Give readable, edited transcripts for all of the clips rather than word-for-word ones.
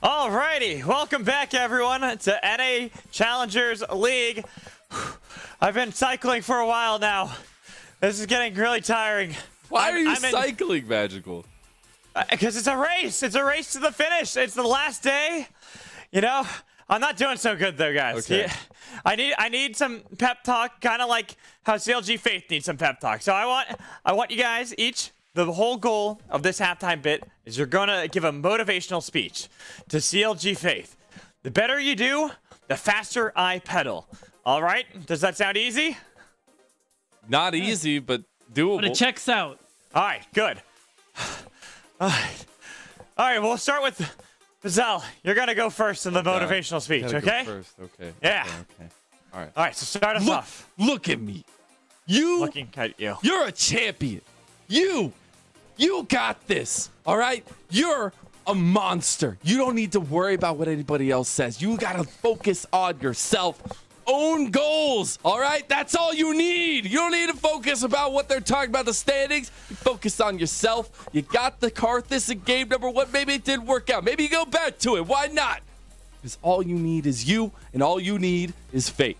Alrighty, welcome back everyone to NA Challengers League. I've been cycling for a while now. This is getting really tiring. Why are you cycling, Magical? Because it's a race. It's a race to the finish. It's the last day. You know, I'm not doing so good though, guys. Okay. Yeah, I need some pep talk, kind of like how CLG Faith needs some pep talk. So I want you guys each. The whole goal of this halftime bit is you're gonna give a motivational speech to CLG Faith. The better you do, the faster I pedal. All right? Does that sound easy? Not easy, but doable. But it checks out. All right, good. All right, we'll start with Bazelle. You're gonna go first in the motivational speech, okay? Go first. Okay. Yeah. Okay. All right. All right, so start us off. Look at me. Looking at you. You're a champion. You got this, all right? You're a monster. You don't need to worry about what anybody else says. You got to focus on yourself. Own goals, all right? That's all you need. You don't need to focus about what they're talking about, the standings. You focus on yourself. You got the Karthus in game number 1. Maybe it didn't work out. Maybe you go back to it. Why not? Because all you need is you, and all you need is faith.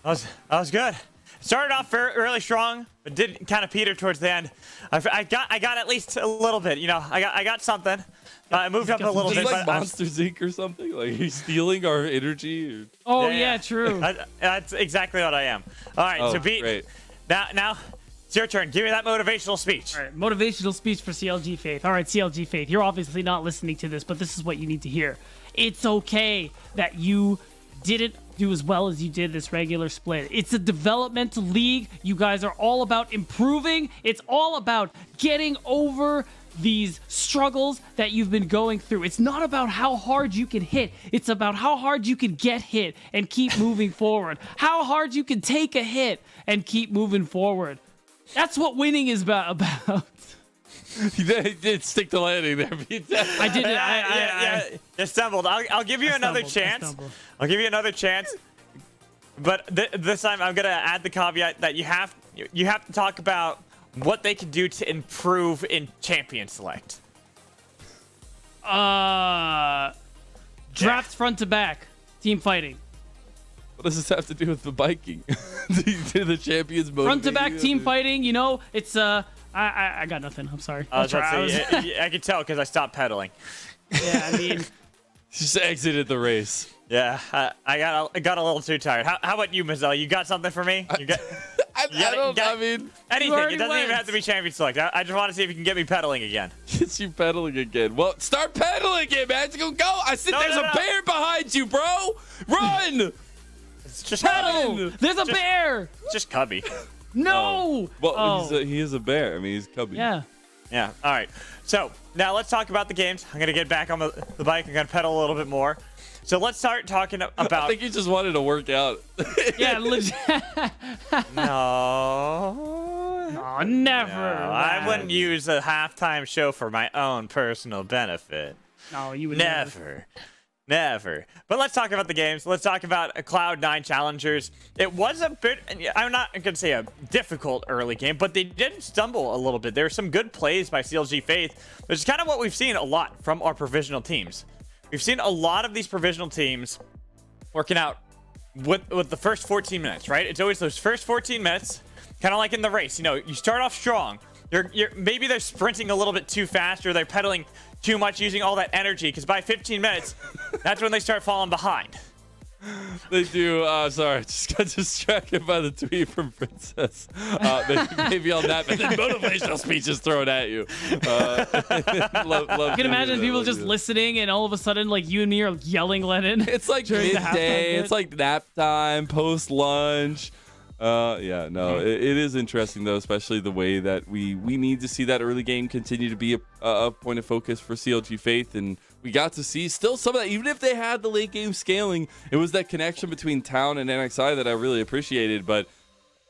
That was good. Started off really strong, but did kind of peter towards the end. I got at least a little bit. You know, I got something. I moved up a little bit. Like Monster Zeke or something? Like he's stealing our energy? Or... Oh yeah, true. That's exactly what I am. All right, so beat. Great. Now it's your turn. Give me that motivational speech. All right, motivational speech for CLG Faith. All right, CLG Faith, you're obviously not listening to this, but this is what you need to hear. It's okay that you didn't do as well as you did this regular split. It's a developmental league. You guys are all about improving. It's all about getting over these struggles that you've been going through. It's not about how hard you can hit. It's about how hard you can get hit and keep moving forward. How hard you can take a hit and keep moving forward. That's what winning is about. He did stick the landing there. I did it. Yeah, you stumbled. I'll give you another chance. I'll give you another chance. But this time I'm gonna add the caveat that you have to talk about what they can do to improve in Champion Select. Draft front to back, team fighting. What does this have to do with the biking? the champions mode. Front to back, team fighting. You know, it's I got nothing. I'm sorry. I can tell because I stopped pedaling. Yeah, I mean, just exited the race. Yeah, I got a little too tired. How about you, Mazelle? You got something for me? You got? I mean, anything. It doesn't even have to be Champion Select. I just want to see if you can get me pedaling again. Get you pedaling again. Well, start pedaling again, man. Go. I said there's a bear behind you, bro. Run. It's just pedal. There's a bear. Just Cubby. No. Well, he is a bear. I mean, he's Cubby. Yeah. Yeah. All right. So now let's talk about the games. I'm gonna get back on the bike. I'm gonna pedal a little bit more. So let's start talking about. I think you just wanted to work out. Yeah, legit. No, never. No, I wouldn't use a halftime show for my own personal benefit. No, you would never. But let's talk about the games. Let's talk about Cloud9 Challengers. It was a bit, I'm not going to say a difficult early game, but they did stumble a little bit. There were some good plays by CLG Faith, which is kind of what we've seen a lot from our provisional teams. We've seen a lot of these provisional teams working out with the first 14 minutes, right? It's always those first 14 minutes, kind of like in the race. You know, you start off strong. Maybe they're sprinting a little bit too fast, or they're pedaling too much, using all that energy, because by 15 minutes, that's when they start falling behind. They do. Sorry, I just got distracted by the tweet from Princess. Maybe on that, but then motivational speeches thrown at you. I can imagine people just listening, and all of a sudden, like you and me are yelling Lennon. It's like midday. It's like nap time, post lunch. Yeah, no, it is interesting though, especially the way that we need to see that early game continue to be a point of focus for CLG Faith, and we got to see still some of that. Even if they had the late game scaling, it was that connection between Town and NXI that I really appreciated. But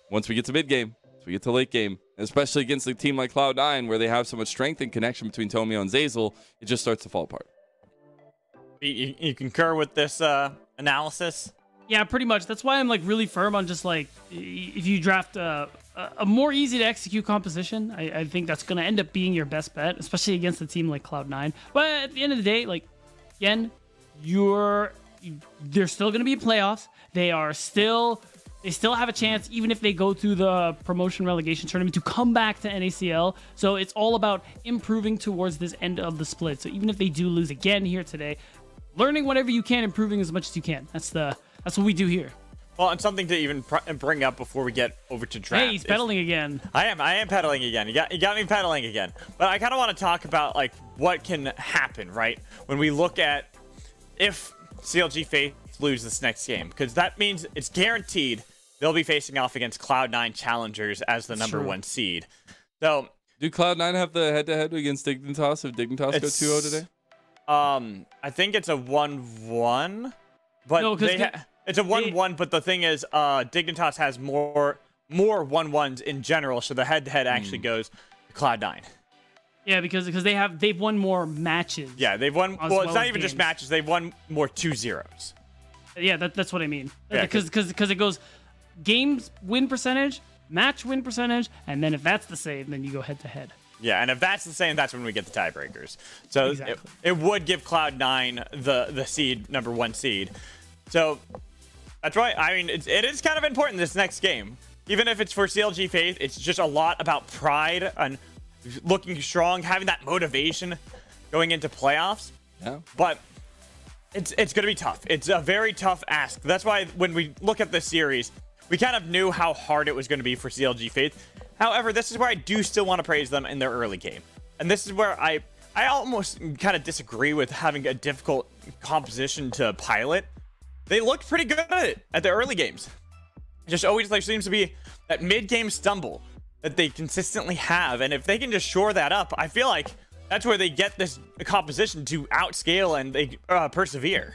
once we get to mid game, once we get to late game, especially against a team like Cloud9 where they have so much strength and connection between Tomio and Zeyzal, it just starts to fall apart. You concur with this analysis? Yeah, pretty much. That's why I'm like really firm on just like if you draft a a more easy to execute composition. I think that's going to end up being your best bet, especially against a team like Cloud9. But at the end of the day, like, again, they're still going to be playoffs. They still have a chance, even if they go through the promotion relegation tournament, to come back to NACL. So it's all about improving towards this end of the split. So even if they do lose again here today, learning whatever you can, improving as much as you can. That's what we do here. Well, and something to even bring up before we get over to draft. Hey, he's pedaling again. I am pedaling again. You got me pedaling again. But I kind of want to talk about like what can happen, right? When we look at if CLG Faith lose this next game, because that means it's guaranteed they'll be facing off against Cloud9 Challengers as the number 1 seed. So, do Cloud9 have the head-to-head against Dignitas if Dignitas go 2-0 today? I think it's a 1-1, but no, it's a 1-1. But the thing is, Dignitas has more 1-1s in general, so the head-to-head actually goes to Cloud9. Yeah, because they've won more matches. Yeah, they've won. Well, it's not even games. just matches; they've won more 2-0s. Yeah, that's what I mean. Yeah, because it goes games win percentage, match win percentage, and then if that's the same, then you go head to head. Yeah, and if that's the same, that's when we get the tiebreakers. So exactly. it would give Cloud9 the seed, number 1 seed. So that's right. I mean, it is kind of important this next game. Even if it's for CLG Faith, it's just a lot about pride and looking strong, having that motivation going into playoffs. Yeah. But it's going to be tough. It's a very tough ask. That's why when we look at this series, we kind of knew how hard it was going to be for CLG Faith. However, this is where I do still want to praise them in their early game. And this is where I almost kind of disagree with having a difficult composition to pilot. They looked pretty good at it at the early games. Just always there seems to be that mid-game stumble that they consistently have. And if they can just shore that up, I feel like that's where they get this composition to outscale and they persevere.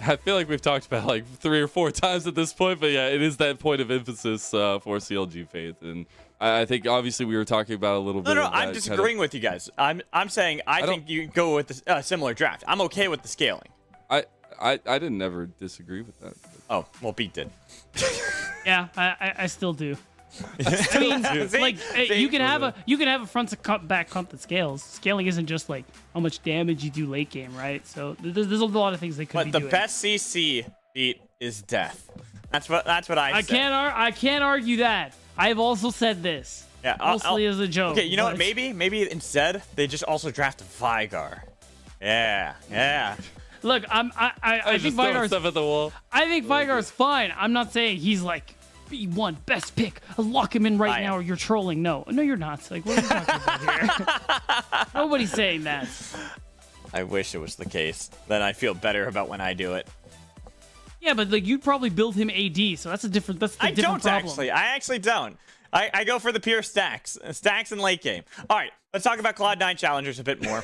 I feel like we've talked about like 3 or 4 times at this point, but yeah, it is that point of emphasis for CLG Faith. And I think obviously we were talking about a little bit. No, of I'm disagreeing with you guys. I'm saying I think you go with a similar draft. I'm okay with the scaling. I didn't ever disagree with that. Oh, well, Pete did. Yeah, I still do. I mean, like you can have a front to back comp that scales. Scaling isn't just like how much damage you do late game, right? So there's a lot of things they could be doing. But the best CC beat is death. That's what I say. I can't argue that. I've also said this. Yeah, mostly as a joke. Okay, you know what? Maybe instead they just also draft Vigar. Yeah. Look, I think Vigar's stuff at the wall. I think Vigar's fine. I'm not saying he's like B1 best pick. I'll lock him in right now or you're trolling. No, you're not. Like, what are you talking about here? Nobody's saying that. I wish it was the case. Then I feel better about when I do it. Yeah, but like you'd probably build him AD, so that's a different problem. I actually don't. I go for the pure stacks in late game. All right, let's talk about Cloud9 Challengers a bit more.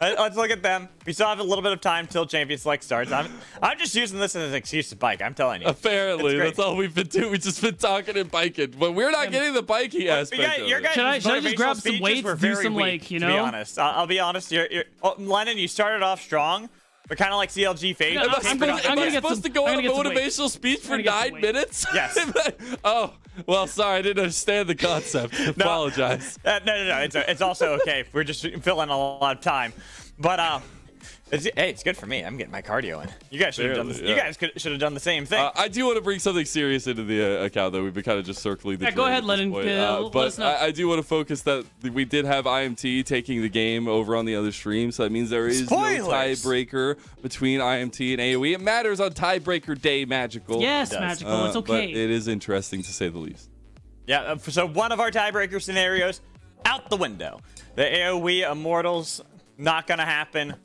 Let's look at them. We still have a little bit of time till Champions Select starts. I'm just using this as an excuse to bike. I'm telling you. Apparently, that's all we've been doing. We've just been talking and biking, but we're not getting the biking aspect. Your guys' should I just grab some weights, do some weak, like, you know? To be honest, I'll be honest. Lennon, you started off strong. But kind of like CLG Faith. No, I'm gonna supposed to go on a motivational speech for 9 minutes? Yes. Oh, well, sorry. I didn't understand the concept. Apologize. No. It's also okay. We're just filling a lot of time. But it's good for me. I'm getting my cardio in. You guys should have done this. Yeah. You guys should have done the same thing. I do want to bring something serious into the account, though. We've been kind of just circling the. Yeah, go ahead, Lennon. But I do want to focus that we did have IMT taking the game over on the other stream, so that means there is no tiebreaker between IMT and AOE. It matters on tiebreaker day, Magical. Yes, Magical. It's okay. But it is interesting to say the least. Yeah. So one of our tiebreaker scenarios out the window. The AOE Immortals not gonna happen.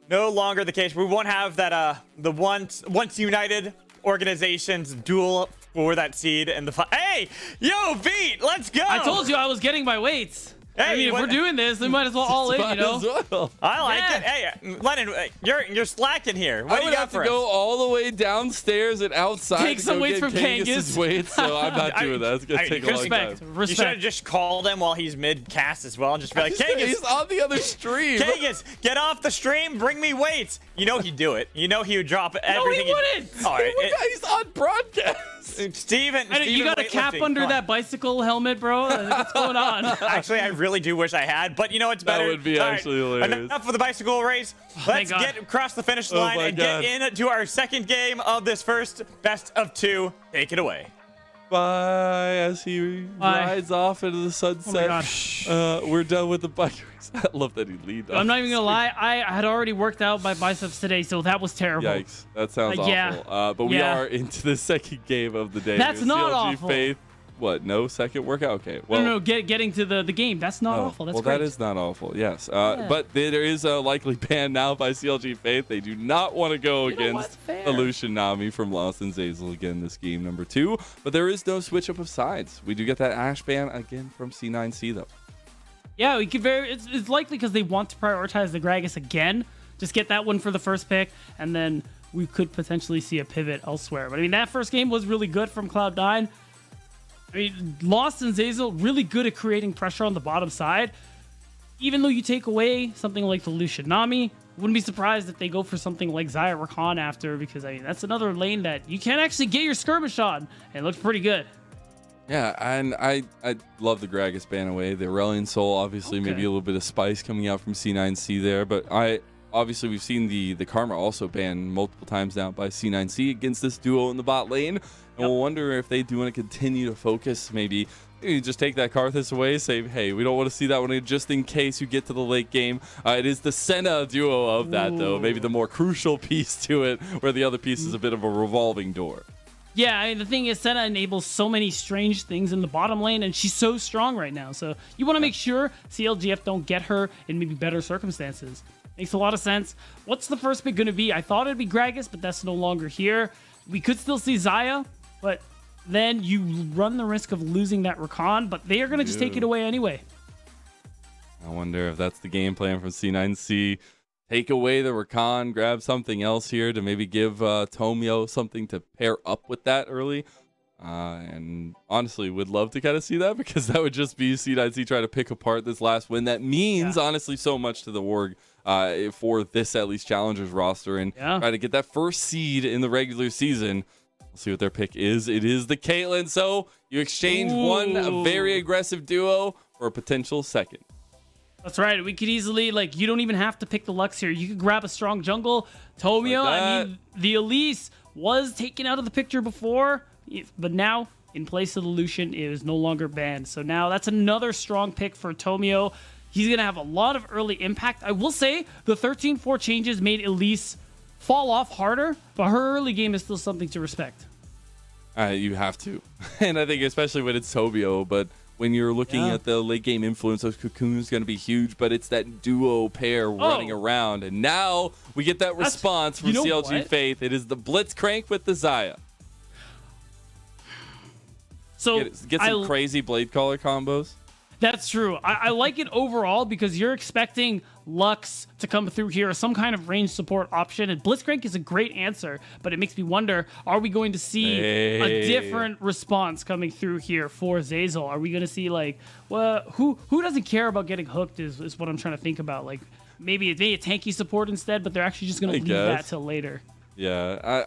No longer the case. We won't have that the once united organizations duel for that seed and the hey, yo, Pete, let's go. I told you I was getting my weights. Hey, I mean, if we're doing this, we might as well all in, you know? Well. I like it. Hey, Lennon, you're slacking here. What do you got for us? I would have to go all the way downstairs and outside. Take some weights from Kangas. Weights, so I'm not doing that. It's going to take a long time. You should have just called him while he's mid-cast as well and just be like, Kangas. He's on the other stream. Kangas, get off the stream. Bring me weights. You know he'd do it. You know he would drop everything. No, he wouldn't. All right. He's on broadcast. Steven, You got a cap under that bicycle helmet, bro? What's going on? Actually, I really do wish I had, but you know what's better? That would be actually hilarious. Enough of the bicycle race. Let's get across the finish line and get into our second game of this first best of 2. Take it away. Bye, as he rides off into the sunset. Oh we're done with the bike race. I love that he leaned off. I'm not even gonna lie. I had already worked out my biceps today, so that was terrible. Yikes, that sounds awful. Yeah. But we are into the second game of the day. That's not CLG awful. Faith. What? No second workout? Okay. Well, No, getting to the game. That's not awful. That's great. That is not awful. Yes. But there is a likely ban now by CLG Faith. They do not want to go against Illusion Nami from Lost and Zazel again this game number 2. But there is no switch up of sides. We do get that Ashe ban again from C9C though. Yeah, we could it's likely because they want to prioritize the Gragas again. Just get that one for the first pick, and then we could potentially see a pivot elsewhere. But I mean, that first game was really good from Cloud9. I mean, Lost and Zazel really good at creating pressure on the bottom side. Even though you take away something like the Lucian Nami, wouldn't be surprised if they go for something like Xayah Rakan after, because I mean, that's another lane that you can actually get your skirmish on, and it looks pretty good. Yeah, and I love the Gragas ban away. The Aurelion Soul, obviously, maybe a little bit of spice coming out from C9C there, but obviously we've seen the Karma also banned multiple times now by C9C against this duo in the bot lane. And we'll wonder if they do want to continue to focus, maybe just take that Karthus away, say, hey, we don't want to see that one just in case you get to the late game. It is the Senna duo of that, though. Maybe the more crucial piece to it, where the other piece is a bit of a revolving door. Yeah, I mean, the thing is, Senna enables so many strange things in the bottom lane, and she's so strong right now. So you want to make sure CLGF don't get her in maybe better circumstances. Makes a lot of sense. What's the first pick going to be? I thought it'd be Gragas, but that's no longer here. We could still see Xayah, but then you run the risk of losing that Rakan, but they are going to just take it away anyway. I wonder if that's the game plan from C9C. Take away the Rakan, grab something else here to maybe give Tomio something to pair up with that early. And honestly, would love to kind of see that, because that would just be C9C trying to pick apart this last win. That means, honestly, so much to the Warg for this, at least, Challengers roster, and try to get that first seed in the regular season. We'll see what their pick is. It is the Caitlyn. So you exchange one very aggressive duo for a potential second. That's right. We could easily, like, you don't even have to pick the Lux here. You could grab a strong jungle. Tomio, like I mean, the Elise was taken out of the picture before, but now, in place of the Lucian, it is no longer banned. So now that's another strong pick for Tomio. He's going to have a lot of early impact. I will say the 13-4 changes made Elise fall off harder, but her early game is still something to respect. You have to. And I think especially when it's Tomio, but when you're looking at the late game influence, those Cocoons going to be huge, but it's that duo pair running around. And now we get that response from CLG Faith. It is the Blitzcrank with the Xayah. So get some crazy Blade Caller combos. That's true. I like it overall because you're expecting Lux to come through here, some kind of range support option, and Blitzcrank is a great answer, but it makes me wonder, are we going to see a different response coming through here for Zazel? Are we going to see, like, well, who doesn't care about getting hooked is what I'm trying to think about. Like, maybe a tanky support instead, but they're actually just going to leave that till later. Yeah,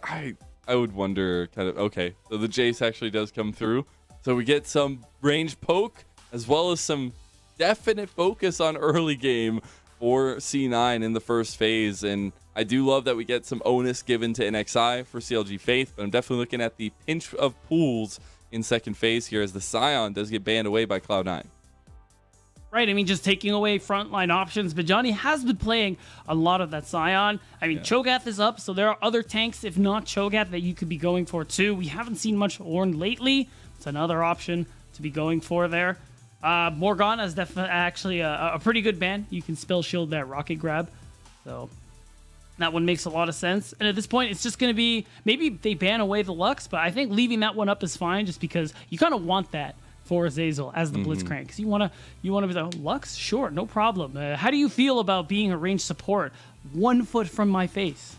I would wonder, kind of, okay, so the Jace actually does come through, so we get some range poke, as well as some definite focus on early game for C9 in the first phase. And I do love that we get some onus given to NXI for CLG Faith, but I'm definitely looking at the pinch of pools in second phase here, as the Scion does get banned away by Cloud9. Right, I mean, just taking away frontline options, but Johnny has been playing a lot of that Scion. I mean, Cho'Gath is up, so there are other tanks, if not Cho'Gath, that you could be going for too. We haven't seen much Ornn lately. It's another option to be going for there. Morgana is definitely actually a pretty good ban. You can spell shield that rocket grab, so that one makes a lot of sense. And at this point, it's just going to be, maybe they ban away the Lux, but I think leaving that one up is fine, just because you kind of want that for Zazel as the Blitzcrank. Because you want to be like, Lux, sure, no problem. How do you feel about being a ranged support 1 foot from my face?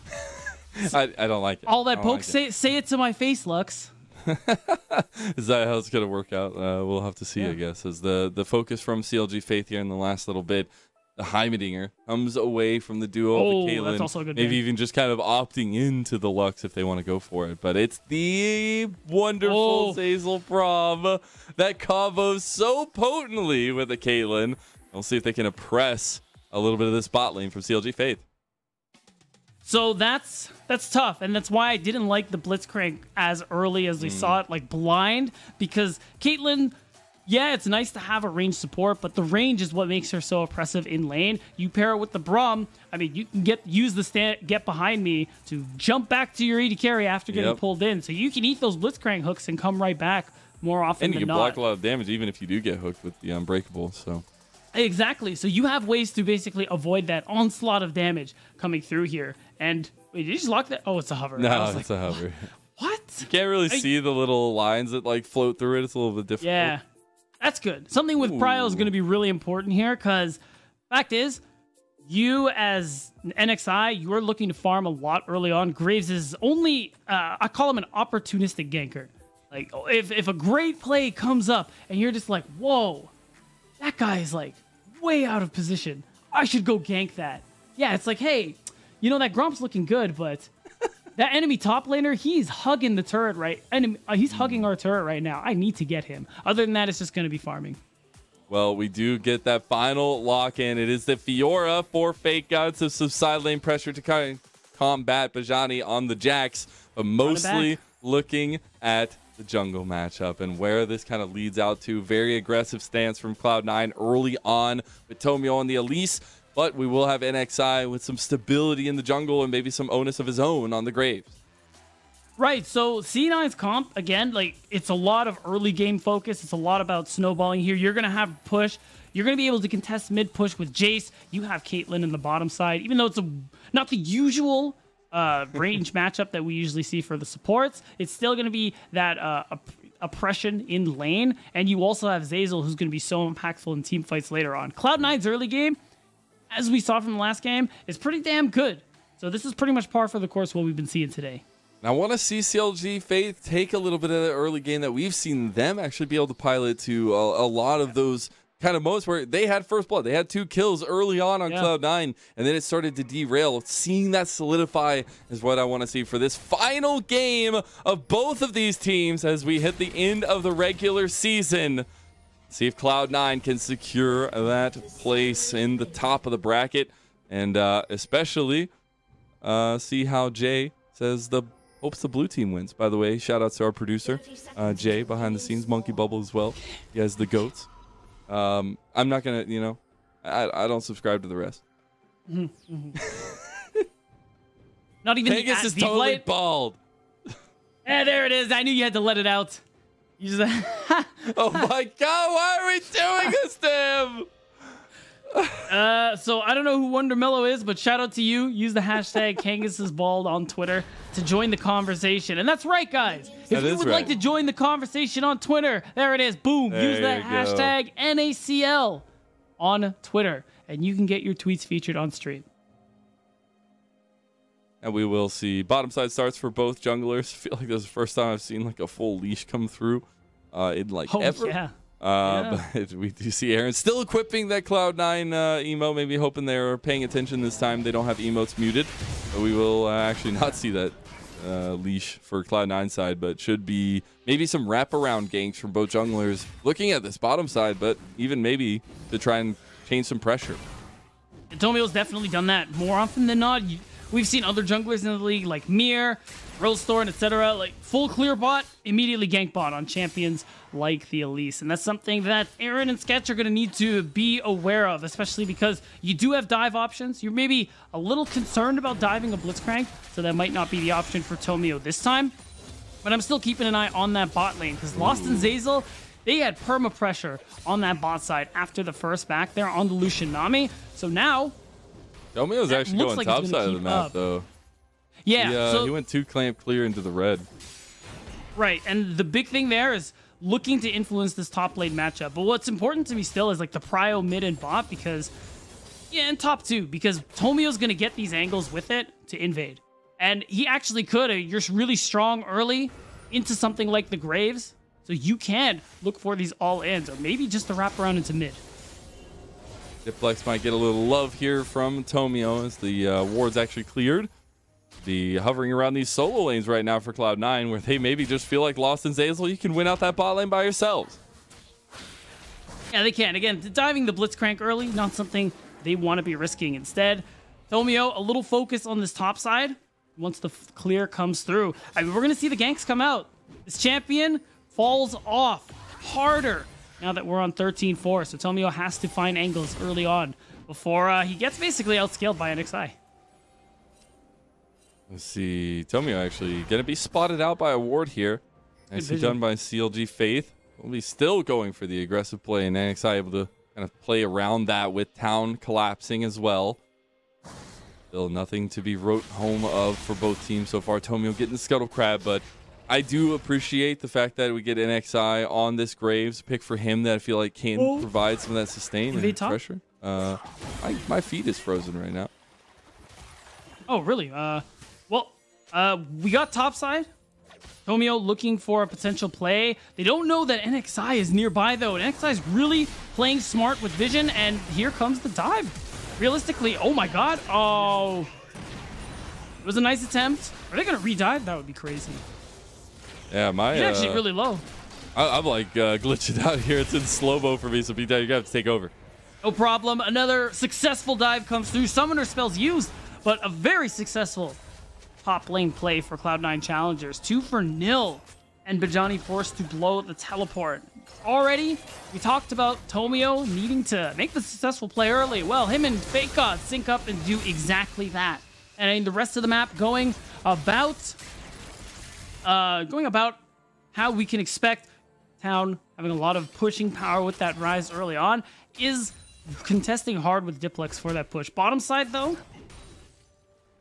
I don't like it. All that poke, say it to my face, Lux. Is that how it's going to work out? We'll have to see, I guess, as the focus from CLG Faith here in the last little bit. the Heimerdinger comes away from the duo Oh, of Caitlyn. that's also a good maybe name. even just kind of opting into the Lux if they want to go for it. But it's the wonderful Zeyzal Prom that combos so potently with the Caitlyn. We'll see if they can oppress a little bit of this bot lane from CLG Faith. So that's tough, and that's why I didn't like the Blitzcrank as early as we saw it, like blind, because Caitlyn, yeah, it's nice to have a range support, but the range is what makes her so oppressive in lane. You pair it with the Braum, I mean, you can use the get behind me to jump back to your AD carry after getting pulled in, so you can eat those Blitzcrank hooks and come right back more often than not. And you can block a lot of damage even if you do get hooked with the Unbreakable, so... Exactly. So you have ways to basically avoid that onslaught of damage coming through here. And wait, did you just lock that? Oh, it's a hover. No, it's a hover. What? You can't really see the little lines that like float through it. It's a little bit difficult. Yeah, that's good. Something with Prio is going to be really important here because fact is, you as NXI, you're looking to farm a lot early on. Graves is only, I call him an opportunistic ganker. Like if a great play comes up and you're just like, whoa, that guy is like way out of position. I should go gank that. Yeah, it's like, hey, you know, that Gromp's looking good, but that enemy top laner, he's hugging the turret he's hugging our turret right now. I need to get him. Other than that, it's just going to be farming. Well, we do get that final lock-in. It is the Fiora for Fake Gods of some side lane pressure to combat Bajani on the Jax, but mostly looking at the jungle matchup and where this kind of leads out to. Very aggressive stance from Cloud9 early on with Tomio on the Elise, but we will have NXI with some stability in the jungle and maybe some onus of his own on the Graves. Right, so C9's comp, again, like, it's a lot of early game focus. It's a lot about snowballing here. You're going to have push. You're going to be able to contest mid push with Jace. You have Caitlyn in the bottom side, even though it's not the usual range matchup that we usually see for the supports. It's still going to be that oppression in lane, and you also have Zeyzal, who's going to be so impactful in team fights later on. Cloud9's early game, as we saw from the last game, is pretty damn good. So this is pretty much par for the course what we've been seeing today. And I want to see CLG Faith take a little bit of the early game that we've seen them actually be able to pilot to a lot of those kind of moments where they had first blood. They had 2 kills early on Cloud9, and then it started to derail. Seeing that solidify is what I want to see for this final game of both of these teams as we hit the end of the regular season. See if Cloud9 can secure that place in the top of the bracket, and especially see how Jay says hopes the blue team wins. By the way, shout out to our producer, Jay, behind the scenes, Monkey Bubble as well. You guys the GOATs. I'm not gonna, you know, I don't subscribe to the rest. Not even Vegas is totally bald. Yeah, there it is. I knew you had to let it out. You just oh my god, why are we doing this to him? So I don't know who Wonder Mellow is, but shout out to you. Use the hashtag #KangasIsBald on Twitter to join the conversation. And that's right, guys. If you would like to join the conversation on Twitter, there it is. Boom. Use that hashtag NACL on Twitter, and you can get your tweets featured on stream. And we will see bottom side starts for both junglers. I feel like this is the first time I've seen like a full leash come through in like ever. Yeah. But we do see Aaron still equipping that Cloud9 emo, maybe hoping they're paying attention this time. They don't have emotes muted. But we will actually not see that leash for Cloud9 side, but should be maybe some wraparound ganks from both junglers looking at this bottom side, but even maybe to try and change some pressure. Tomio's definitely done that more often than not. We've seen other junglers in the league like Mir, Rillstorm, etc. Like full clear bot, immediately gank bot on champions like the Elise. And that's something that Aaron and Sketch are going to need to be aware of, especially because you do have dive options. You're maybe a little concerned about diving a Blitzcrank, so that might not be the option for Tomio this time. But I'm still keeping an eye on that bot lane because Lost and Zeyzal, they had perma pressure on that bot side after the first back there on the Lucian Nami. So now Tomio's actually going like top side of the map, though. Yeah, so he went 2 clamp clear into the red. Right, and the big thing there is looking to influence this top lane matchup. But what's important to me still is like the prio mid and bot because, yeah, and top 2, because Tomio's going to get these angles with it to invade. And he actually could. You're really strong early into something like the Graves, so you can look for these all-ins, or maybe just the wrap around into mid. Diplex might get a little love here from Tomio as the ward's actually cleared. Be hovering around these solo lanes right now for Cloud9, where they maybe just feel like Lost and Zeyzal, you can win out that bot lane by yourselves. Yeah, they can. Again, diving the Blitzcrank early, not something they want to be risking. Instead, Tomio, a little focus on this top side once the clear comes through. I mean, we're going to see the ganks come out. This champion falls off harder now that we're on 13-4. So Tomio has to find angles early on before he gets basically outscaled by NXI. Let's see. Tomio actually going to be spotted out by a ward here. Nicely done by CLG Faith. We'll be still going for the aggressive play, and NXI able to kind of play around that with Town collapsing as well. Still nothing to be wrote home of for both teams so far. Tomio getting the Scuttle Crab, but I do appreciate the fact that we get NXI on this Graves pick for him that I feel like can provide some of that sustain and pressure. My feet is frozen right now. Oh, really? We got topside. Tomio looking for a potential play. They don't know that NXI is nearby, though. And NXI is really playing smart with vision, and here comes the dive. Realistically, oh my god. Oh. It was a nice attempt. Are they going to redive? That would be crazy. Yeah, He's actually really low. I'm like glitching out here. It's in slow-mo for me, so B-Dad, you're going to have to take over. No problem. Another successful dive comes through. Summoner spells used, but a very successful top lane play for Cloud9 Challengers. 2-0, and Bajani forced to blow the teleport. Already, we talked about Tomio needing to make the successful play early. Well, him and Fake God sync up and do exactly that. And the rest of the map going about how we can expect Town having a lot of pushing power with that rise early on, is contesting hard with Diplex for that push. Bottom side, though,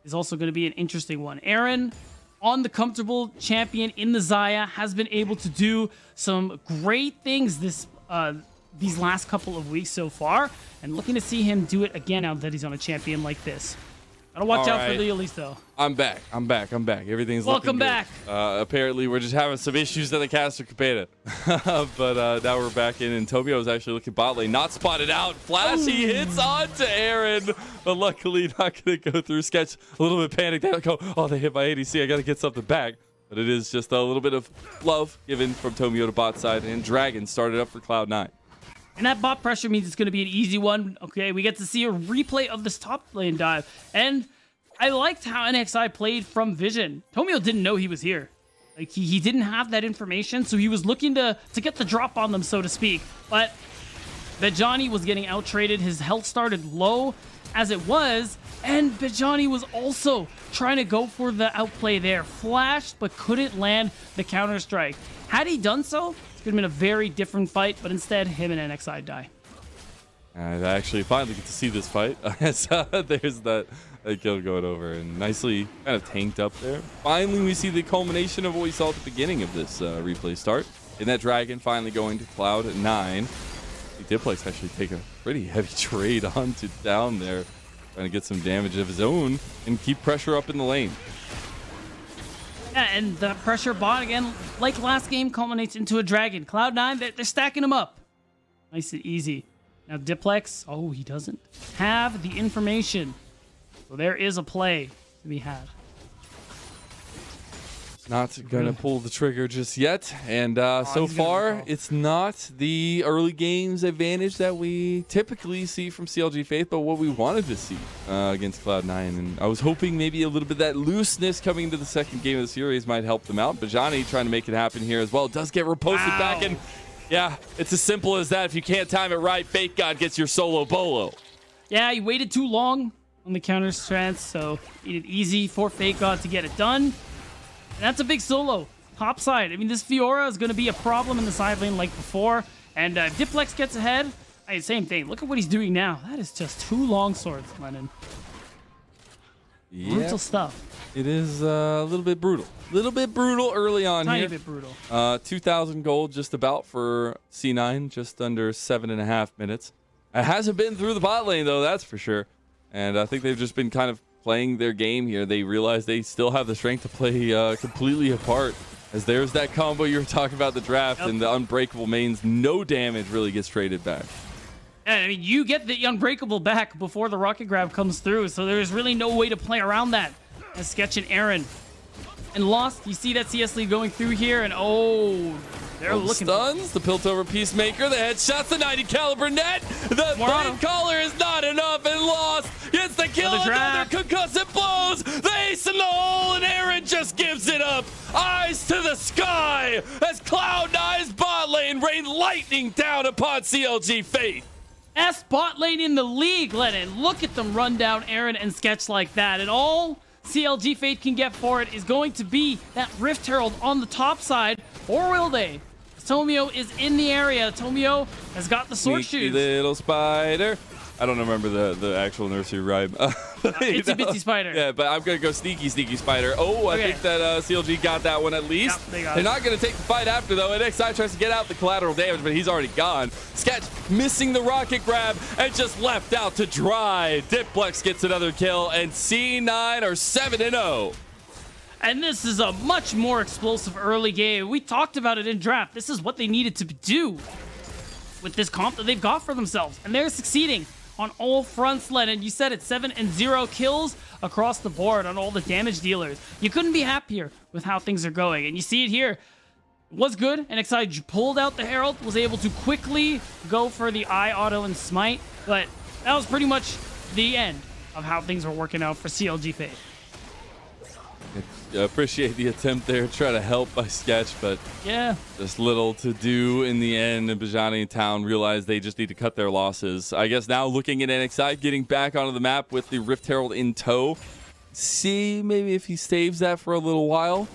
is also going to be an interesting one. Aaron, on the comfortable champion in the Xayah, has been able to do some great things these last couple of weeks so far, and looking to see him do it again now that he's on a champion like this. Gotta watch out for Leolis, though. I'm back. Everything's welcome back. Apparently, we're just having some issues at the caster Capeta. But now we're back in, and Tomio is actually looking bot lane. Not spotted out. Flashy hits onto Aaron, but luckily not going to go through. Sketch a little bit panicked. They go, oh, they hit my ADC. I got to get something back. But it is just a little bit of love given from Tomio to bot side, and Dragon started up for Cloud9. And that bot pressure means it's going to be an easy one. Okay, we get to see a replay of this top lane dive. And I liked how NXI played from vision. Tomio didn't know he was here. Like, he didn't have that information, so he was looking to get the drop on them, so to speak. But Bajani was getting out-traded. His health started low as it was, and Bajani was also trying to go for the outplay there. Flashed, but couldn't land the counter-strike. Had he done so, it could have been a very different fight, but instead, him and NXI die. I actually finally get to see this fight. There's that kill going over, and nicely kind of tanked up there. Finally, we see the culmination of what we saw at the beginning of this replay start. And that Dragon finally going to Cloud9. Diplex actually take a pretty heavy trade onto down there, trying to get some damage of his own and keep pressure up in the lane. Yeah, and the pressure bot, again, like last game, culminates into a Dragon. Cloud9, they're stacking him up. Nice and easy. Now Diplex, oh, he doesn't have the information. So there is a play to be had. Not gonna pull the trigger just yet, and so far it's not the early games advantage that we typically see from CLG Faith, but what we wanted to see against Cloud9. And I was hoping maybe a little bit of that looseness coming into the second game of the series might help them out. Bajani trying to make it happen here as well. Does get reposted back, and yeah, it's as simple as that. If you can't time it right, Fake God gets your solo bolo. Yeah, he waited too long on the counter strength, so made it easy for Fake God to get it done. And that's a big solo. Top side. I mean, this Fiora is going to be a problem in the side lane like before. And Diplex gets ahead. Hey, same thing. Look at what he's doing now. That is just 2 long swords, Lennon. Yeah. Brutal stuff. It is a little bit brutal. A little bit brutal early on here. Tiny bit brutal. 2,000 gold just about for C9. Just under 7.5 minutes. It hasn't been through the bot lane, though. That's for sure. And I think they've just been kind of playing their game here. They realize they still have the strength to play completely apart, as there's that combo you were talking about, the draft, and the unbreakable mains. No damage really gets traded back. And I mean, you get the Unbreakable back before the rocket grab comes through, so there's really no way to play around that. As Sketch and Aaron and Lost, you see that CS lead going through here, and oh, they're looking. Stuns, the Piltover Peacemaker, the headshots, the 90 caliber net, the blade collar is not enough, and Lost gets the kill, another concussive blows, the ace in the hole, and Aaron just gives it up. Eyes to the sky as Cloud9's bot lane rain lightning down upon CLG Faith. S bot lane in the league, Lennon. Look at them run down Aaron and Sketch like that, and all CLG Faith can get for it is going to be that Rift Herald on the top side, or will they? Tomio is in the area. Tomio has got the sword shoes. Little spider. I don't remember the actual nursery rhyme. Itsy bitsy spider. Yeah, but I'm going to go sneaky spider. Oh, I think that CLG got that one at least. Yep, They're not going to take the fight after, though. And XI tries to get out the collateral damage, but he's already gone. Sketch missing the rocket grab and just left out to dry. Diplex gets another kill, and C9 are 7-0. And this is a much more explosive early game. We talked about it in draft. This is what they needed to do with this comp that they've got for themselves. And they're succeeding on all fronts, Lennon. You said it, 7-0 kills across the board on all the damage dealers. You couldn't be happier with how things are going. And you see it here. It was good. And XI pulled out the Herald, was able to quickly go for the eye auto and smite. But that was pretty much the end of how things were working out for CLG Faith. I appreciate the attempt there, try to help by Sketch, but yeah, just little to do in the end. And Bajani and Town realize they just need to cut their losses. I guess now looking at NXI getting back onto the map with the Rift Herald in tow. See maybe if he saves that for a little while.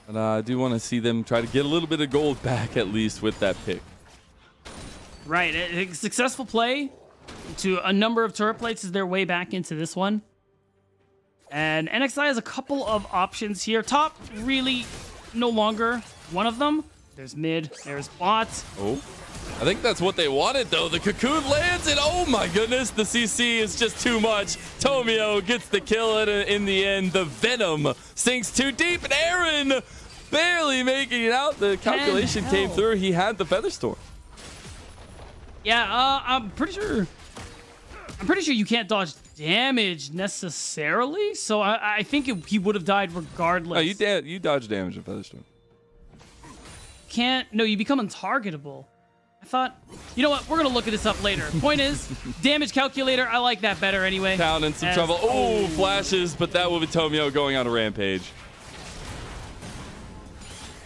But I do want to see them try to get a little bit of gold back at least with that pick. Right, a successful play to a number of turret plates is their way back into this one. And NXI has a couple of options here. Top, really no longer one of them. There's mid, there's bot. Oh, I think that's what they wanted, though. The cocoon lands, and oh my goodness, the CC is just too much. Tomio gets the kill, and in the end, the Venom sinks too deep, and Aaron barely making it out. The calculation came through. He had the Featherstorm. Yeah, I'm pretty sure you can't dodge damage necessarily, so I think he would have died regardless. Oh, you dodge damage in Featherstorm. No, you become untargetable. I thought, you know what, we're gonna look at this up later. Point is, damage calculator, I like that better anyway. Town in some trouble. Oh, flashes, but that will be Tomio going on a rampage.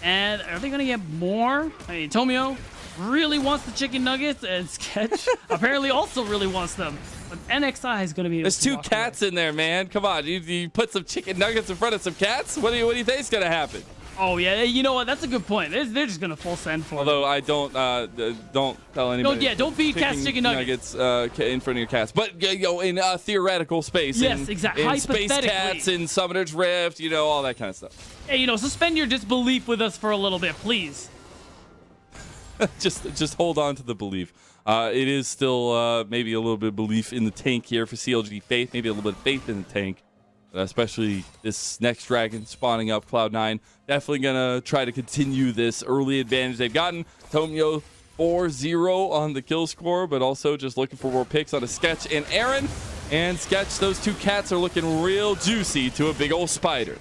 And are they gonna get more? I mean, Tomio really wants the chicken nuggets, and Sketch apparently also really wants them. But NXI is going to be able There's two cats in there, man. Come on. You put some chicken nuggets in front of some cats? What do you think is going to happen? Oh, yeah. You know what? That's a good point. They're just going to full send for Although I don't tell anybody. No, yeah, don't feed cats chicken nuggets. In front of your cats. But, in theoretical space. Yes, exactly. In space cats, in Summoner's Rift, all that kind of stuff. Hey, suspend your disbelief with us for a little bit, please. just hold on to the belief. It is still maybe a little bit of belief in the tank here for CLG Faith. Maybe a little bit of faith in the tank. Especially this next dragon spawning up Cloud9. Definitely going to try to continue this early advantage they've gotten. Tomio 4-0 on the kill score, but also just looking for more picks on a Sketch and Aaron. And Sketch, those two cats are looking real juicy to a big old spider.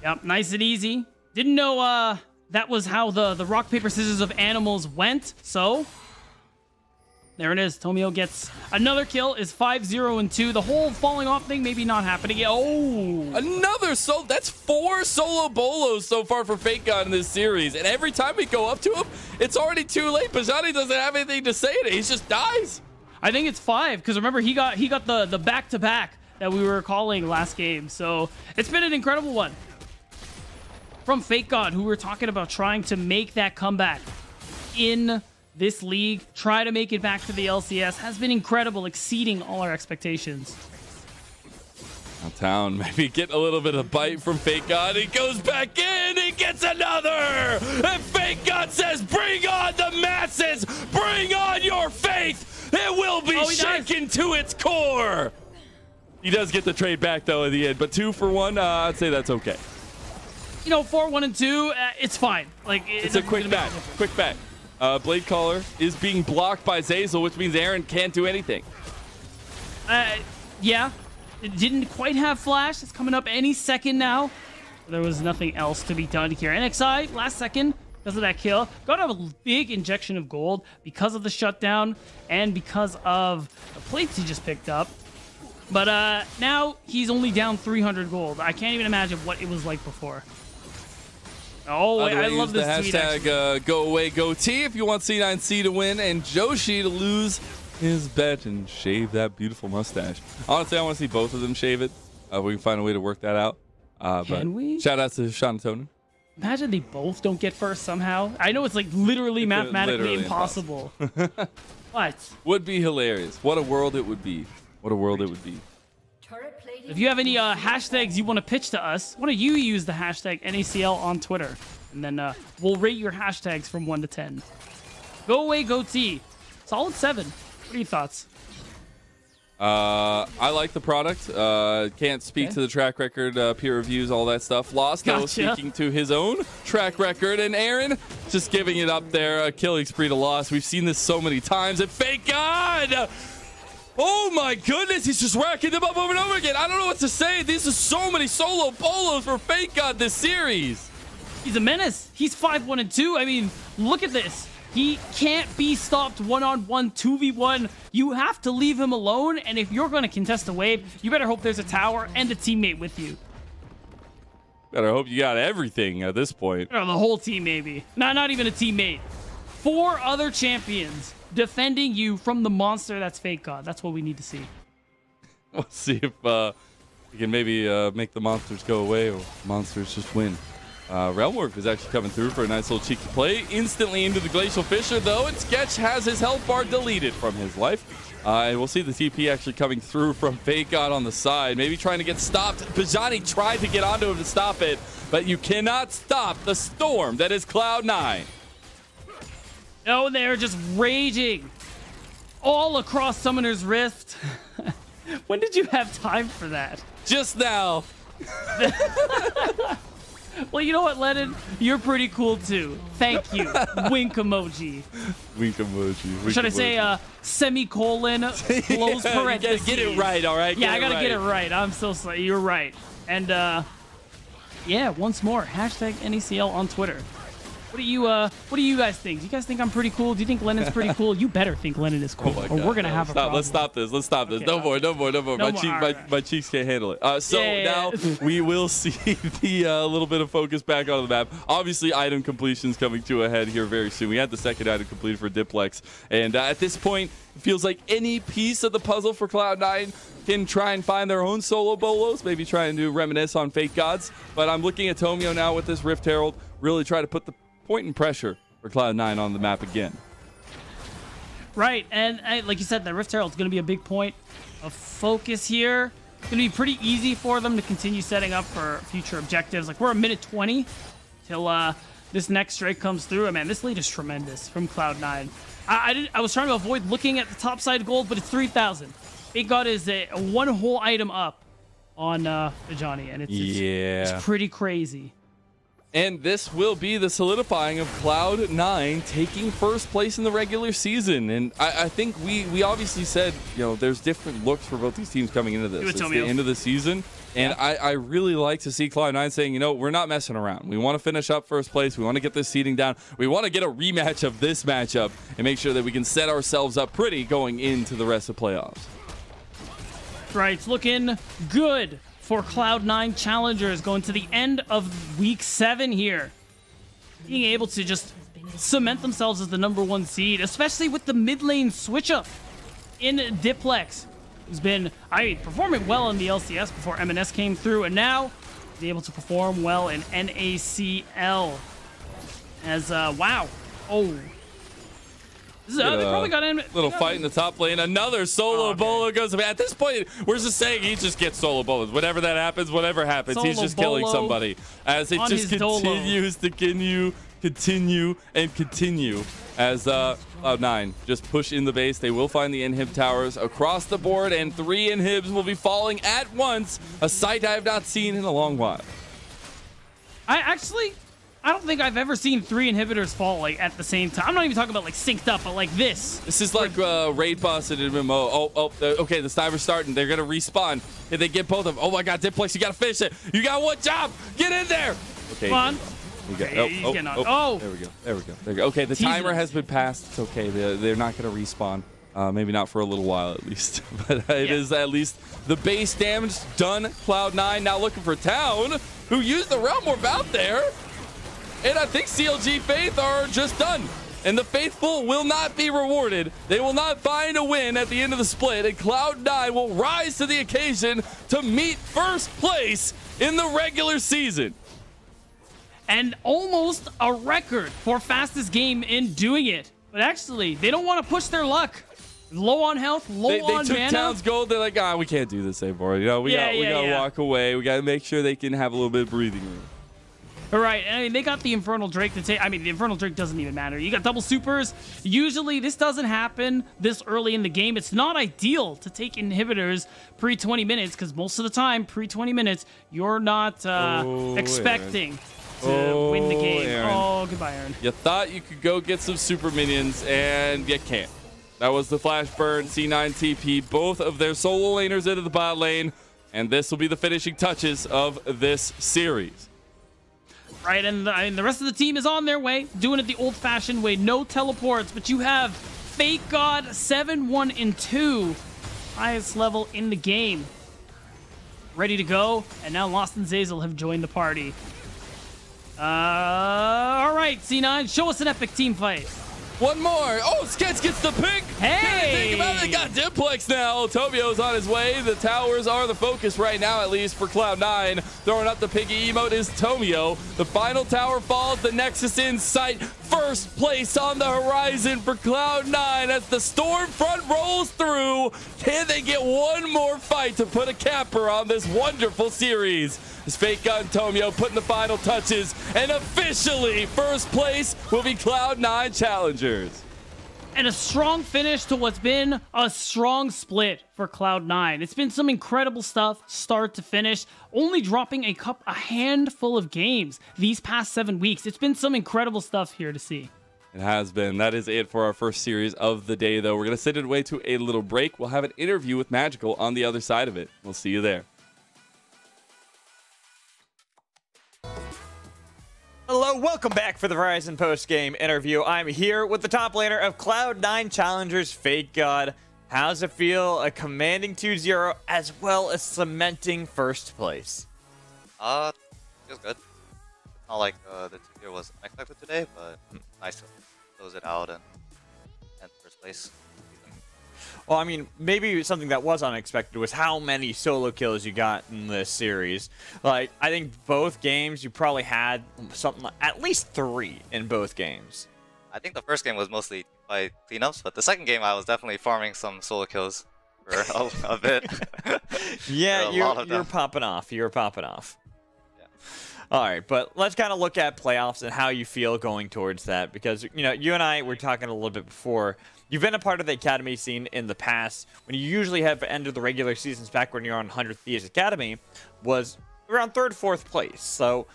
Yep, nice and easy. Didn't know that was how the rock, paper, scissors of animals went, so there it is. Tomio gets another kill, is 5-0-2. The whole falling off thing maybe not happening. Oh! Another solo. That's 4 solo bolos so far for Fake God in this series. And every time we go up to him, it's already too late. Bajani doesn't have anything to say to it. He just dies. I think it's 5, because remember, he got the back-to-back that we were calling last game. So it's been an incredible one from Fake God, who we're talking about trying to make that comeback in this league, try to make it back to the LCS, has been incredible, exceeding all our expectations. Now Town maybe get a little bit of bite from Fake God. He goes back in, he gets another! And Fake God says, bring on the masses! Bring on your faith! It will be shaken to its core! He does get the trade back, though, in the end. But 2 for 1, I'd say that's okay. 4-1-2, it's fine. Like it's a quick back. Quick back. Blade Caller is being blocked by Zeyzal, which means Aaron can't do anything. Yeah, it didn't quite have flash. It's coming up any second now. There was nothing else to be done here. NXI, last second, because of that kill, got a big injection of gold because of the shutdown and because of the plates he just picked up. But now he's only down 300 gold. I can't even imagine what it was like before. Oh, I love this tweet. Hashtag go away goatee if you want C9C to win and Joshi to lose his bet and shave that beautiful mustache. Honestly, I want to see both of them shave it. We can find a way to work that out. Can we? Shout out to Sean Tonin. Imagine they both don't get first somehow. I know it's like literally mathematically impossible. What? Would be hilarious. What a world it would be. What a world it would be. If you have any hashtags you want to pitch to us, why don't you use the hashtag NACL on Twitter? And then we'll rate your hashtags from 1 to 10. Go away, goatee. Solid 7. What are your thoughts? I like the product. Can't speak to the track record, peer reviews, all that stuff. Lost, though, speaking to his own track record. And Aaron just giving it up there. A killing spree to Lost. We've seen this so many times. And thank God! Oh my goodness, he's just racking them up over and over again. I don't know what to say. These are so many solo bolos for Fake God this series. He's a menace. He's 5-1-2. I mean, look at this. He can't be stopped one-on-one, 2v1. You have to leave him alone, and if you're going to contest a wave, you better hope there's a tower and a teammate with you. Better hope you got everything at this point. Or the whole team, maybe. Not even a teammate. 4 other champions defending you from the monster that's Fake God. That's what we need to see. We'll see if we can maybe make the monsters go away or monsters just win. Realmwork is actually coming through for a nice little cheeky play. Instantly into the Glacial Fissure, though, and Sketch has his health bar deleted from his life. And we'll see the TP actually coming through from Fake God on the side. Maybe trying to get stopped. Bajani tried to get onto him to stop it, but you cannot stop the storm that is Cloud9. No, they're just raging all across Summoner's Rift. When did you have time for that? Just now. Well, you know what, Lennon? You're pretty cool, too. Thank you. Wink emoji. Wink emoji. Wink Should I emoji. say semicolon, close parentheses? You gotta get it right, all right? Yeah, I gotta get it right. I'm so sorry. You're right. And, yeah, once more, hashtag NACL on Twitter. What do you guys think? Do you guys think I'm pretty cool? Do you think Lennon's pretty cool? You better think Lennon is cool, or we're gonna have a problem. Let's stop this. Let's stop this. Okay, no more. My cheeks can't handle it. Now we will see the little bit of focus back on the map. Obviously, item completions coming to a head here very soon. We had the second item completed for Diplex, and at this point, it feels like any piece of the puzzle for Cloud9 can try and find their own solo bolos, maybe try and do reminisce on Fake Gods. But I'm looking at Tomio now with this Rift Herald, really try to put the point and pressure for Cloud9 on the map again. Right, and like you said, the Rift Herald's going to be a big point of focus here. It's going to be pretty easy for them to continue setting up for future objectives. Like, we're a minute 20 till this next strike comes through. And man, this lead is tremendous from Cloud9. I was trying to avoid looking at the top side gold, but it's 3,000. Fake God is a one whole item up on Bajani, and it's pretty crazy. And this will be the solidifying of Cloud9 taking first place in the regular season. And I think we obviously said, there's different looks for both these teams coming into this. It's the end of the season. And I really like to see Cloud9 saying, we're not messing around. We want to finish up first place. We want to get this seeding down. We want to get a rematch of this matchup and make sure that we can set ourselves up pretty going into the rest of playoffs. Right, it's looking good for Cloud9 Challengers going to the end of week 7 here. Being able to just cement themselves as the #1 seed, especially with the mid lane switch up in Diplex, who's been performing well in the LCS before MNS came through, and now be able to perform well in NACL. As wow. They probably got in. Little fight in the top lane. Another solo bolo goes. At this point, we're just saying he just gets solo bolos. Whatever that happens, whatever happens, solo he's just killing somebody. As it just continues to continue as Cloud9 just push in the base. They will find the inhib towers across the board, and 3 inhibs will be falling at once. A sight I have not seen in a long while. I don't think I've ever seen 3 inhibitors fall like at the same time. I'm not even talking about like synced up, but like this. This is like raid boss and MMO. Okay, the timer's starting. They're gonna respawn. If they get both of them, oh my God, Diplex, you gotta finish it. You got one job. Get in there. Okay. Come on. There we go. Okay, the timer has been passed. It's okay. They're not gonna respawn. Maybe not for a little while at least, but it is at least the base damage done. Cloud9 now looking for Town, who used the Realm Orb out there. And I think CLG Faith are just done. And the Faithful will not be rewarded. They will not find a win at the end of the split. And Cloud9 will rise to the occasion to meet first place in the regular season. And almost a record for fastest game in doing it. But actually, they don't want to push their luck. Low on health, low on mana. They took Town's gold. They're like, we can't do this anymore. You know, we gotta walk away. We gotta make sure they can have a little bit of breathing room. All right, I mean, they got the Infernal Drake to take. I mean, the Infernal Drake doesn't even matter. You got double supers. Usually, this doesn't happen this early in the game. It's not ideal to take inhibitors pre-20 minutes because most of the time, pre-20 minutes, you're not expecting to win the game. Aaron. Oh, goodbye, Aaron. You thought you could go get some super minions, and you can't. That was the flash burn. C9 TP both of their solo laners into the bot lane, and this will be the finishing touches of this series. Right, and the rest of the team is on their way, doing it the old-fashioned way. No teleports, but you have Fake God 7-1-2, highest level in the game, ready to go. And now Lost and Zazel have joined the party. All right, C9, show us an epic team fight. One more. Oh, Sketch gets the pick. Hey! Think about it. They got Diplex now. Tomio's on his way. The towers are the focus right now, at least for Cloud9. Throwing up the piggy emote is Tomio. The final tower falls. The Nexus in sight. First place on the horizon for Cloud9 as the Stormfront rolls through. Can they get one more fight to put a capper on this wonderful series? As Fake Gun Tomio putting the final touches, and officially first place will be Cloud9 Challengers. And a strong finish to what's been a strong split for Cloud9. It's been some incredible stuff, start to finish, only dropping a handful of games these past 7 weeks. It's been some incredible stuff here to see. It has been. That is it for our first series of the day, though. We're going to send it away to a little break. We'll have an interview with Magical on the other side of it. We'll see you there. Hello, welcome back for the Verizon post-game interview. I'm here with the top laner of Cloud9 Challengers, Fake God. How's it feel commanding 2-0 as well as cementing first place? Feels good. It's not like the 2-0 was unexpected today, but nice to close it out and end first place. Well, I mean, maybe something that was unexpected was how many solo kills you got in this series. Like, I think both games you probably had something like at least 3 in both games. I think the first game was mostly by cleanups, but the second game I was definitely farming some solo kills for a bit. Yeah, you're popping off. You're popping off. Yeah. All right, but let's kind of look at playoffs and how you feel going towards that, because you and I were talking a little bit before. You've been a part of the Academy scene in the past. When you usually have ended the regular seasons back when you're on 100 Thieves Academy, was around 3rd, 4th place. So,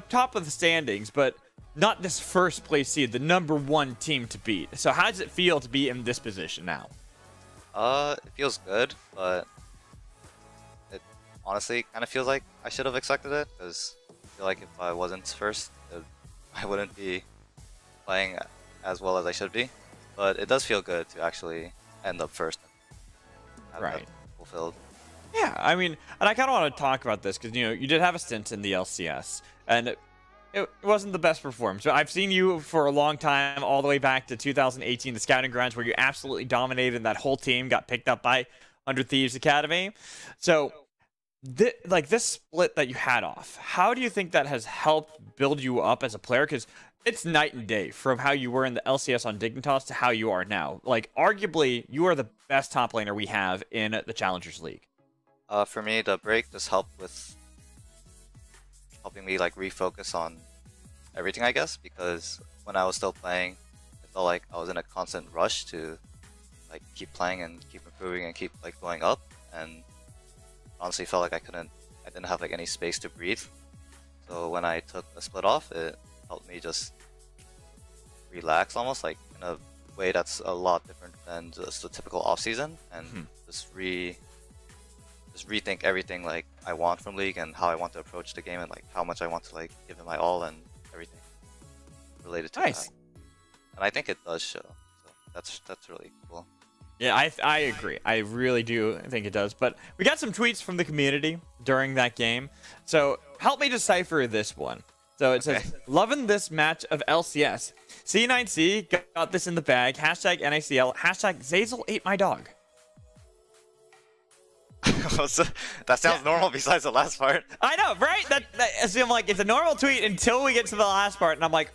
top of the standings, but not this first place seed, the #1 team to beat. So how does it feel to be in this position now? It feels good, but it honestly kind of feels like I should have expected it, because I feel like if I wasn't first, I wouldn't be playing as well as I should be. But it does feel good to actually end up first. And have that fulfilled. Yeah, I mean, and I kind of want to talk about this because, you did have a stint in the LCS, and it wasn't the best performance. I've seen you for a long time, all the way back to 2018, the Scouting Grounds, where you absolutely dominated, and that whole team got picked up by 100 Thieves Academy. So, this split that you had off, how do you think that has helped build you up as a player? Because it's night and day from how you were in the LCS on Dignitas to how you are now. Like, arguably, you are the best top laner we have in the Challengers League. For me, the break just helped with helping me refocus on everything, I guess, because when I was still playing, it felt like I was in a constant rush to keep playing and keep improving and keep going up, and honestly felt like I didn't have any space to breathe. So when I took a split off, it helped me just relax almost, like in a way that's a lot different than just the typical off season, and just rethink everything like I want from League and how I want to approach the game and like how much I want to like give it my all and everything related to Nice. that. And I think it does show. So that's really cool. Yeah, I agree. I really do think it does. But we got some tweets from the community during that game. So help me decipher this one. So it says, loving this match of LCS. C9C got this in the bag. Hashtag NACL. Hashtag Zazel ate my dog. That sounds normal besides the last part. I know, right? I'm like, it's a normal tweet until we get to the last part. And I'm like,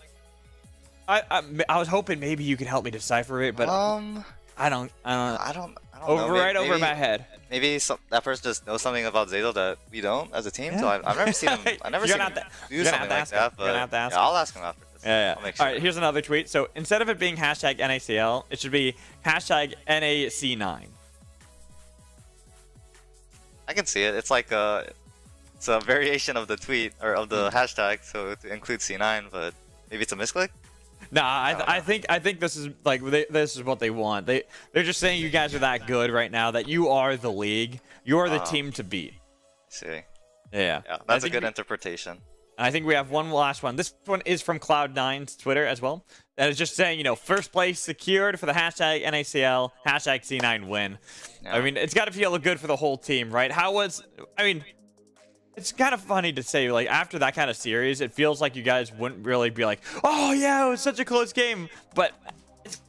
I was hoping maybe you could help me decipher it, but I don't know. Maybe, over my head. Maybe that person just knows something about Zazel that we don't as a team. Yeah. So I've never seen him. I've never seen him do something like that. But yeah, I'll ask him after this. Yeah. I'll make sure. All right, here's another tweet. So instead of it being hashtag NACL, it should be hashtag NAC9. I can see it. It's like it's a variation of the tweet or of the hashtag, so to include C9, but maybe it's a misclick. Nah, I think this is like this is what they want. They're just saying you guys are that good right now, that you are the league, you're the team to beat. See. Yeah. That's a good interpretation. I think we have one last one. This one is from Cloud9's Twitter as well. That is just saying, first place secured for the hashtag NACL, hashtag C9 win. Yeah. I mean, it's got to feel good for the whole team, right? It's kind of funny to say, like, after that kind of series, it feels like you guys wouldn't really be like, oh, yeah, it was such a close game. But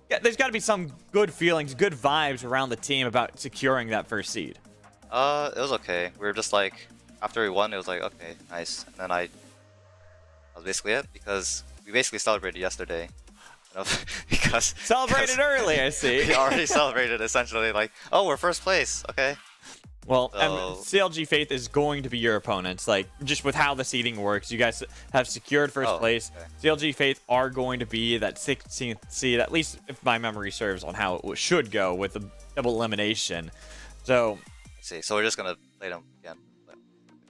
there's got to be some good feelings, good vibes around the team about securing that first seed. It was okay. We were just like, after we won, it was like, okay, nice. And then that was basically it, because we basically celebrated yesterday. Because celebrated early, I see. We already celebrated, essentially, like, oh, we're first place, okay. Well, CLG Faith is going to be your opponents. Like, just with how the seeding works, you guys have secured first place. Okay. CLG Faith are going to be that 16th seed, at least if my memory serves on how it should go with the double elimination. So, let's see. So we're just gonna play them again.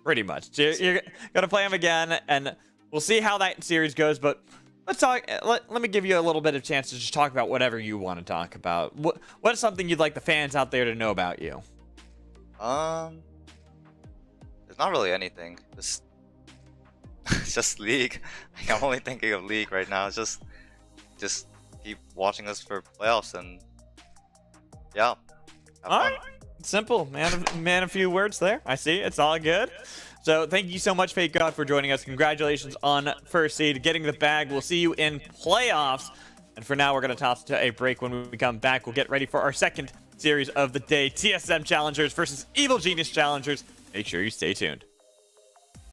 Pretty much. You're gonna play them again, and we'll see how that series goes. But let's talk. Let me give you a little bit of chance to just talk about whatever you want to talk about. What is something you'd like the fans out there to know about you? There's not really anything. It's just League. Like, I'm only thinking of League right now. Just keep watching us for playoffs, and yeah. All right, simple, man. A few words there. I see. It's all good. So thank you so much, Fake God, for joining us. Congratulations on first seed, getting the bag. We'll see you in playoffs. And for now, we're going to toss to a break. When we come back, we'll get ready for our second series of the day, TSM Challengers versus Evil Genius Challengers. Make sure you stay tuned.